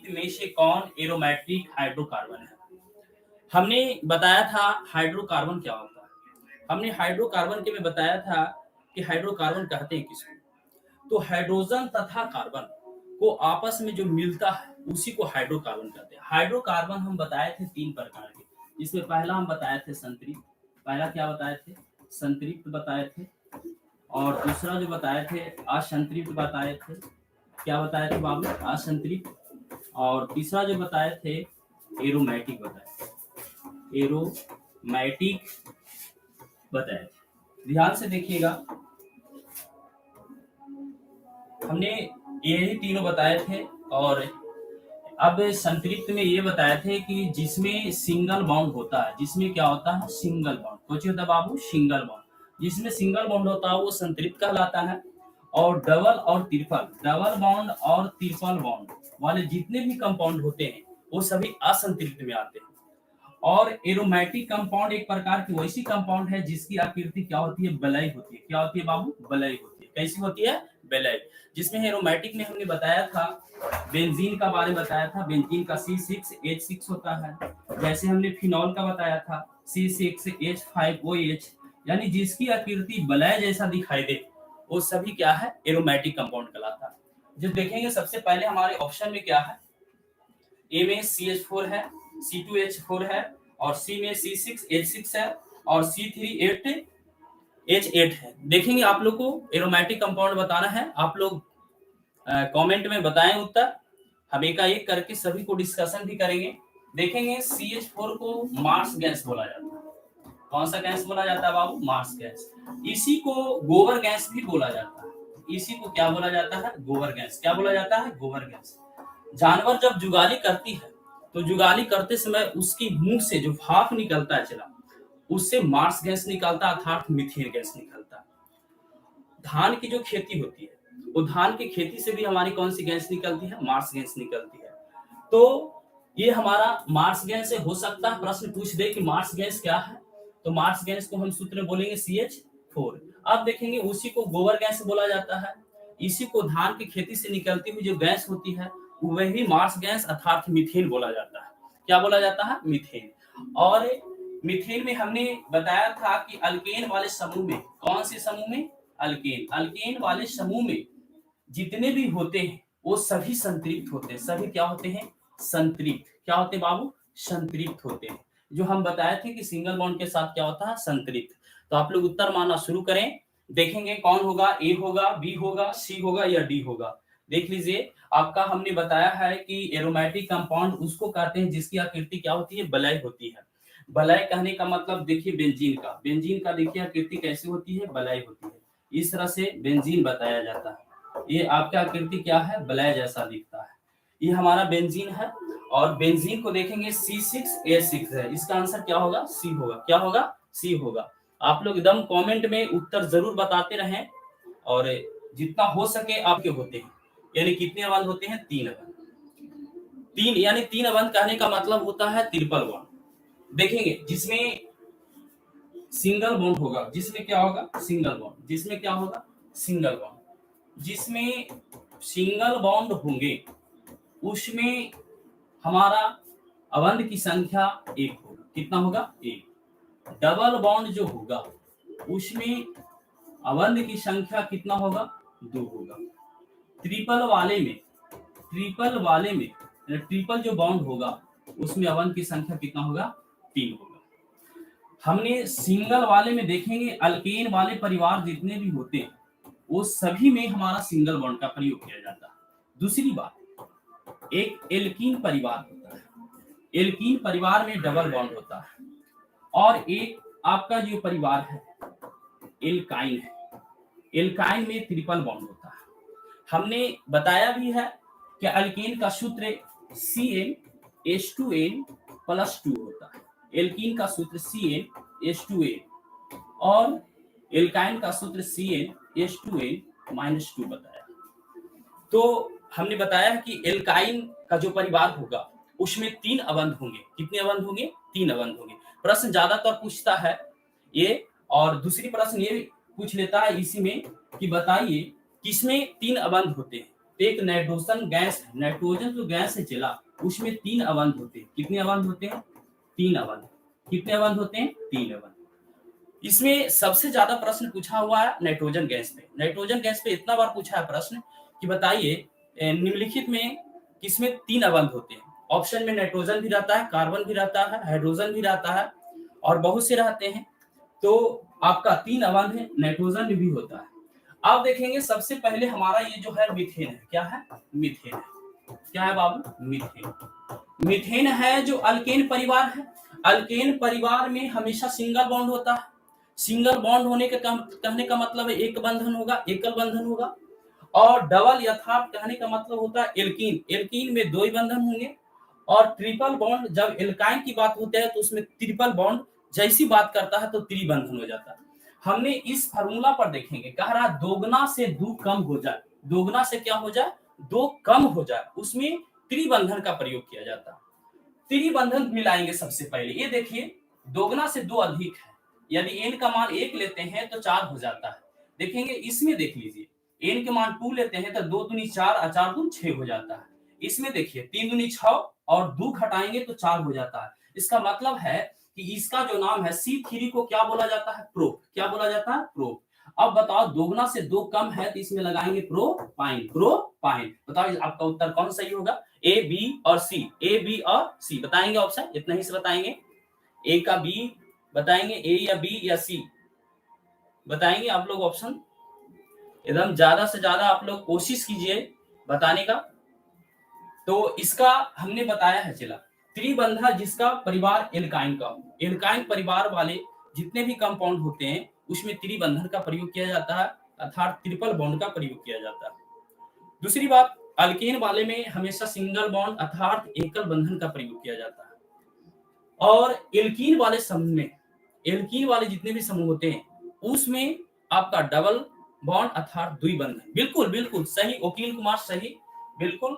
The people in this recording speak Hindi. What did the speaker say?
निम्नलिखित में से कौन एरोमेटिक हाइड्रोकार्बन है? हमने बताया था हाइड्रोकार्बन क्या होता है। हमने हाइड्रोकार्बन के में बताया था कि हाइड्रोकार्बन कहते हैं किसको? तो हाइड्रोजन तथा कार्बन को आपस में जो मिलता है उसी को हाइड्रोकार्बन कहते हैं। हाइड्रोकार्बन हम बताए थे 3 प्रकार के, जिसमें पहला हम बताए थे संतृप्त। पहला क्या बताए थे? संतृप्त बताए थे। और दूसरा जो बताए थे असंतृप्त बताए थे। क्या बताए थे बाबू? असंतृप्त। और तीसरा जो बताए थे एरोमेटिक बताए थे। एरोमेटिक बताए थे। ध्यान से देखिएगा, हमने यही तीनों बताए थे। और अब संतृप्त में ये बताए थे कि जिसमें सिंगल बॉन्ड होता है, जिसमें क्या होता है? Single bond. कुछ होता है बाबू? Single bond. जिसमें सिंगल बॉन्ड होता है वो संतृप्त कहलाता है। और डबल और ट्रिपल, डबल बॉन्ड और ट्रिपल बॉन्ड वाले जितने भी कंपाउंड होते हैं वो सभी असंतृप्त में आते हैं। और एरोमेटिक कंपाउंड एक प्रकार की वैसी कंपाउंड है जिसकी आकृति क्या होती है? वलय होती है। क्या होती है बाबू? वलय होती है। कैसी होती है? वलय। जिसमें एरोमेटिक में हमने बताया था, बेंजीन का बारे में बताया था। बेंजीन का C6H6 होता है। जैसे हमने फिनॉल का बताया था C6H5OH, यानी जिसकी आकृति वलय जैसा दिखाई दे वो सभी क्या है? एरोमेटिक कंपाउंड कहलाता है। जो देखेंगे सबसे पहले हमारे ऑप्शन में क्या है? ए में CH4 है, C2H4 है, और C में C6H6 है, और C3H8 है। देखेंगे आप लोग को एरोमेटिक कंपाउंड बताना है। आप लोग कमेंट में बताएं उत्तर। हम एक एक करके सभी को डिस्कशन भी करेंगे। देखेंगे CH4 को मार्स गैस बोला जाता है। कौन सा गैस बोला जाता है बाबू? Marsh gas. इसी को गोबर गैस भी बोला जाता है। इसी को क्या बोला जाता है? गोबर गैस। क्या बोला जाता है? गोबर गैस। जानवर जब जुगाली करती है तो जुगाली करते समय उसकी मुंह से जो भाप निकलता है चला, उससे मार्स गैस निकलता है, अर्थात मीथेन गैस निकलता है। धान की जो खेती होती है वो धान की खेती से भी हमारी कौन सी गैस निकलती है? मार्स गैस निकलती है। तो ये हमारा मार्स गैस से हो सकता है प्रश्न पूछ दे कि मार्स गैस क्या है, तो मार्स गैस को हम सूत्र में बोलेंगे CH4। अब देखेंगे उसी को गोबर गैस बोला जाता है। इसी को धान की खेती से निकलती हुई जो गैस होती है वही मार्स गैस अर्थात मीथेन बोला जाता है। क्या बोला जाता है? मीथेन। और मीथेन में हमने बताया था कि अल्केन वाले समूह में, कौन से समूह में? अल्केन। अल्केन वाले समूह में जितने भी होते हैं वो सभी संतृप्त होते हैं। सभी क्या होते हैं? संतृप्त। क्या होते हैं बाबू? संतृप्त होते हैं। जो हम बताए थे कि सिंगल बॉन्ड के साथ क्या होता है? संतृप्त। तो आप लोग उत्तर मानना शुरू करें। देखेंगे कौन होगा? ए होगा, बी होगा, सी होगा या डी होगा। देख लीजिए, आपका हमने बताया है कि एरोमेटिक कंपाउंड उसको कहते हैं जिसकी आकृति क्या होती है? वलय होती है। वलय कहने का मतलब देखिए बेंजीन का, बेंजीन का देखिए आकृति कैसी होती है? वलय होती है। इस तरह से बेंजीन बताया जाता है। ये आपका आकृति क्या है? वलय जैसा दिखता है। ये हमारा बेंजीन है। और बेंजीन को देखेंगे C6H6 है। इसका आंसर क्या होगा? सी होगा। क्या होगा? सी होगा। आप लोग एकदम कमेंट में उत्तर जरूर बताते रहें। और जितना हो सके आपके होते हैं, यानी कितने अवंध होते हैं? 3 अवंध। 3 यानी 3 अवंध कहने का मतलब होता है ट्रिपल बॉन्ड। देखेंगे जिसमें सिंगल बॉन्ड होगा, जिसमें क्या होगा? Single bond. जिसमें क्या होगा? Single bond. जिसमें सिंगल बॉन्ड होंगे उसमें हमारा अवंध की संख्या 1 होगा। कितना होगा? 1। डबल बॉन्ड जो होगा उसमें अवंध की संख्या कितना होगा? 2 होगा। ट्रिपल वाले में, ट्रिपल वाले में ट्रिपल जो बॉन्ड होगा उसमें अवंध की संख्या कितना होगा? 3 होगा। हमने सिंगल वाले में देखेंगे अल्केन वाले परिवार जितने भी होते हैं वो सभी में हमारा सिंगल बॉन्ड का प्रयोग किया जाता है। दूसरी बात, एक एल्कीन परिवार होता है। एल्कीन परिवार में डबल बॉन्ड होता है। और एक आपका जो परिवार है एल्काइन है। एल्काइन में ट्रिपल बॉन्ड होता है। हमने बताया भी है कि अल्केन का सूत्र CnH2n+2 होता है। एल्कीन का सूत्र CnH2n और एल्काइन का सूत्र CnH2n-2 बताया। तो हमने बताया कि एल्काइन का जो परिवार होगा उसमें 3 अवंध होंगे। कितने अवंध होंगे? 3 अवंध होंगे। प्रश्न ज्यादातर पूछता है ये। और दूसरी प्रश्न ये पूछ लेता है इसी में कि बताइए किसमें 3 अवंध होते हैं। तो एक नाइट्रोजन गैस है, नाइट्रोजन जो गैस है चला, उसमें 3 अवंध होते हैं। कितने अवंध होते हैं? 3 अवंध। कितने अवंध होते हैं? 3 अवंध। इसमें सबसे ज्यादा प्रश्न पूछा हुआ है नाइट्रोजन गैस पे। नाइट्रोजन गैस पे इतना बार पूछा है प्रश्न कि बताइए निम्नलिखित में किसमें 3 अवंध होते हैं? ऑप्शन में नाइट्रोजन भी रहता है, कार्बन भी रहता है, हाइड्रोजन भी रहता है और बहुत से रहते हैं। तो आपका 3 अवंध है, नाइट्रोजन भी होता है। अब देखेंगे सबसे पहले हमारा ये जो है मीथेन है। क्या है? मीथेन है। क्या है बाबू? मीथेन। मीथेन है जो अल्केन परिवार है। अल्केन परिवार में हमेशा सिंगल बॉन्ड होता है। सिंगल बॉन्ड होने के कहने का मतलब है एक बंधन होगा, एकल बंधन होगा। और डबल यथार्थ कहने का मतलब होता है एल्कीन। एल्कीन में 2 ही बंधन होंगे। और ट्रिपल बॉन्ड जब एल्काइन की बात होती है तो उसमें ट्रिपल बॉन्ड जैसी बात करता है तो त्रिबंधन हो जाता है। हमने इस फार्मूला पर देखेंगे, कह रहा दोगुना से 2 कम हो जाए। दोगुना से क्या हो जाए? 2 कम हो जाए, उसमें त्रिबंधन का प्रयोग किया जाता है। त्रिबंधन मिलाएंगे सबसे पहले। ये देखिए दोगुना से 2 अधिक है, यदि n का मान 1 लेते हैं तो 4 हो जाता है। देखेंगे इसमें देख लीजिए, n के मान 2 लेते हैं तो 2 दूनी 4 और 4 दूनी 6 हो जाता है। इसमें देखिए 3 दूनी 6 और 2 घटाएंगे तो 4 हो जाता है। इसका मतलब है कि इसका जो नाम है C3 को क्या बोला जाता है? प्रोप। क्या बोला जाता है? प्रोप। अब बताओ दोगुना से 2 कम है तो इसमें लगाएंगे प्रोपाइन। प्रोपाइन। बताओ आपका उत्तर कौन सही होगा? ए, बी और सी। ए, बी और सी बताएंगे ऑप्शन, इतना ही से बताएंगे। ए का बी बताएंगे, ए या बी या सी बताएंगे आप लोग ऑप्शन। एकदम ज्यादा से ज्यादा आप लोग कोशिश कीजिए बताने का। तो इसका हमने बताया है चला त्रिबंधा जिसका परिवार एल्काइन का हो। एल्काइन परिवार वाले जितने भी कंपाउंड होते हैं उसमें त्रिबंधन का प्रयोग किया जाता है, अर्थात ट्रिपल बॉन्ड का प्रयोग किया जाता है। दूसरी बात, अल्केन वाले में हमेशा सिंगल बॉन्ड अर्थात एकल बंधन का प्रयोग किया जाता है। और एल्कीन वाले समूह में, एल्कीन वाले जितने भी समूह होते हैं उसमें आपका डबल बॉन्ड अर्थात द्विबंधन। बिल्कुल बिल्कुल सही वकील कुमार, सही बिल्कुल।